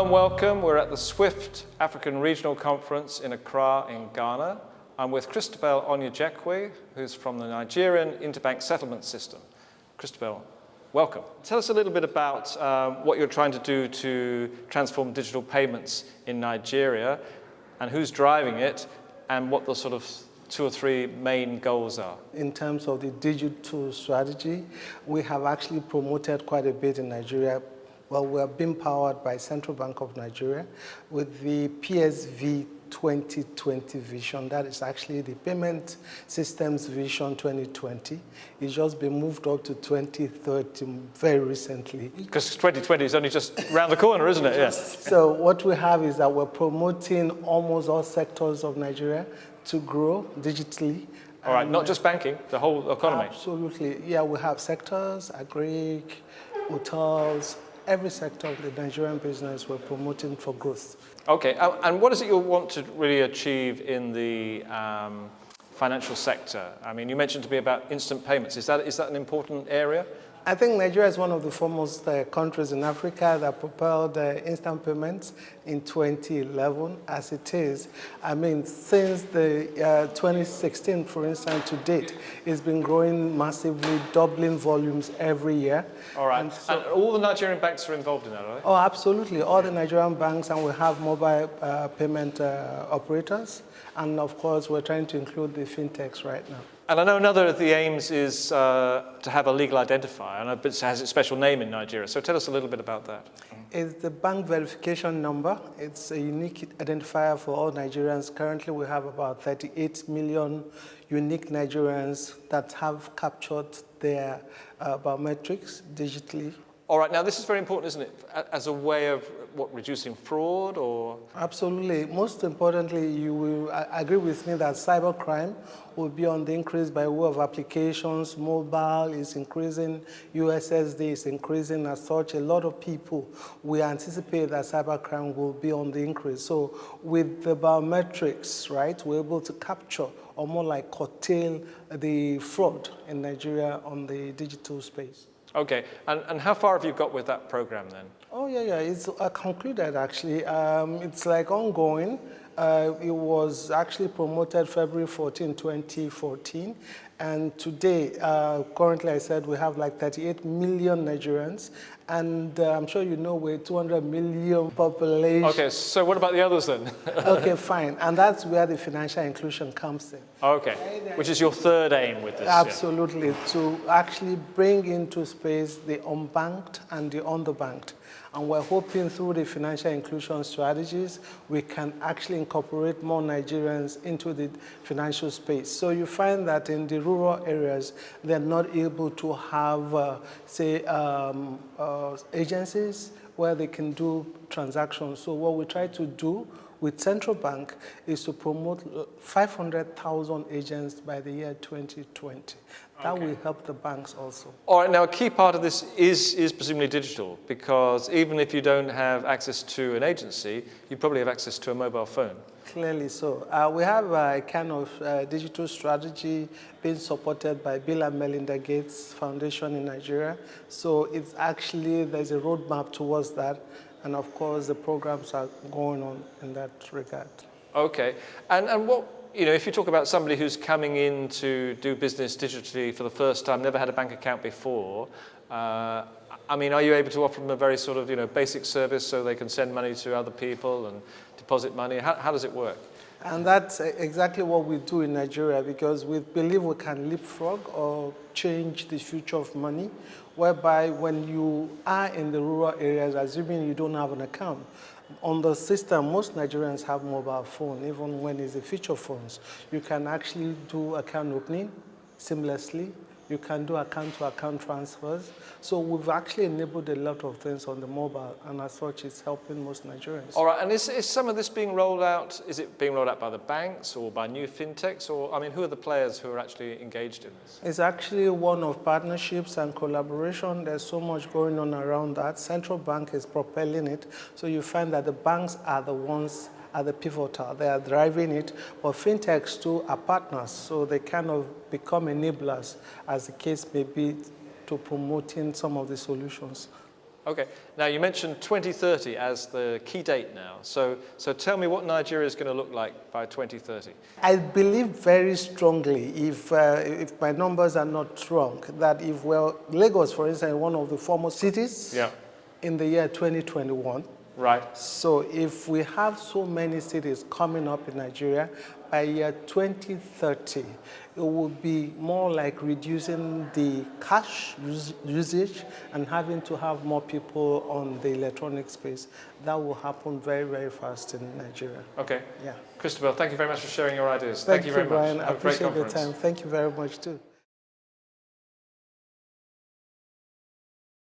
Hello and welcome. We're at the SWIFT African Regional Conference in Accra in Ghana. I'm with Christabel Onyejekwe, who's from the Nigerian Interbank Settlement System. Christabel, welcome. Tell us a little bit about what you're trying to do to transform digital payments in Nigeria, and who's driving it, and what the sort of 2 or 3 main goals are. In terms of the digital strategy, we have actually promoted quite a bit in Nigeria. Well, we are being powered by Central Bank of Nigeria with the PSV 2020 vision. That is actually the Payment Systems Vision 2020. It's just been moved up to 2030 very recently. Because 2020 is only just around the corner, isn't it? Yes. So what we have is that we're promoting almost all sectors of Nigeria to grow digitally. All right, not just banking, the whole economy. Absolutely. Yeah, we have sectors, agri, hotels, every sector of the Nigerian business we're promoting for growth. Okay, and what is it you want to really achieve in the financial sector? I mean, you mentioned to me about instant payments. Is that an important area? I think Nigeria is one of the foremost countries in Africa that propelled instant payments in 2011 as it is. I mean, since the 2016, for instance, to date, it's been growing massively, doubling volumes every year. All right, and all the Nigerian banks are involved in that, are they? Oh, absolutely. All the Nigerian banks, and we have mobile payment operators. And of course, we're trying to include the fintechs right now. And I know another of the aims is to have a legal identifier, and it has a special name in Nigeria. So tell us a little bit about that. It's the bank verification number. It's a unique identifier for all Nigerians. Currently, we have about 38 million unique Nigerians that have captured their biometrics digitally. All right, now this is very important, isn't it? As a way of reducing fraud or? Absolutely. Most importantly, you will agree with me that cybercrime will be on the increase by way of applications. Mobile is increasing, USSD is increasing. As such, a lot of people, we anticipate that cybercrime will be on the increase. So with the biometrics, right, we're able to capture or more like curtail the fraud in Nigeria on the digital space. Okay, and how far have you got with that program then? Oh, yeah, it's concluded actually. It's like ongoing. It was actually promoted February 14, 2014. And today, currently I said we have like 38 million Nigerians. And I'm sure you know we're 200 million population. Okay, so what about the others then? Okay, fine. And that's where the financial inclusion comes in. Okay, which is your third aim with this? Absolutely, yeah. To actually bring into space the unbanked and the underbanked. And we're hoping through the financial inclusion strategies, we can actually incorporate more Nigerians into the financial space. So you find that in the rural areas, they're not able to have, agencies where they can do transactions. So what we try to do with Central Bank is to promote 500,000 agents by the year 2020. That will help the banks also. All right, now a key part of this is presumably digital, because even if you don't have access to an agency, you probably have access to a mobile phone. Clearly so. We have a kind of digital strategy being supported by Bill and Melinda Gates Foundation in Nigeria. So it's actually, there's a roadmap towards that. And of course, the programs are going on in that regard. Okay, and what, if you talk about somebody who's coming in to do business digitally for the first time, never had a bank account before, I mean, are you able to offer them a very sort of, basic service so they can send money to other people and deposit money? How does it work? And that's exactly what we do in Nigeria, because we believe we can leapfrog or change the future of money, whereby when you are in the rural areas, assuming you don't have an account, on the system, most Nigerians have mobile phone, even when it's a feature phones. You can actually do account opening seamlessly. You can do account-to-account transfers. So we've actually enabled a lot of things on the mobile, and as such, it's helping most Nigerians. All right, and is some of this being rolled out, is it being rolled out by the banks or by new fintechs? Or, I mean, who are the players who are actually engaged in this? It's actually one of partnerships and collaboration. There's so much going on around that. Central Bank is propelling it. So you find that the banks are the ones at the pivotal. They are driving it, but fintechs too are partners, so they kind of become enablers, as the case may be, to promoting some of the solutions. Okay. Now, you mentioned 2030 as the key date now. So tell me what Nigeria is going to look like by 2030. I believe very strongly, if my numbers are not wrong, that if Lagos, for instance, one of the foremost cities in the year 2021. Right. So if we have so many cities coming up in Nigeria, by year 2030, it will be more like reducing the cash usage and having to have more people on the electronic space. That will happen very, very fast in Nigeria. Okay. Yeah. Christabel, thank you very much for sharing your ideas. Thank you very Brian. much. I Have a great appreciate the conference. time. Thank you very much too.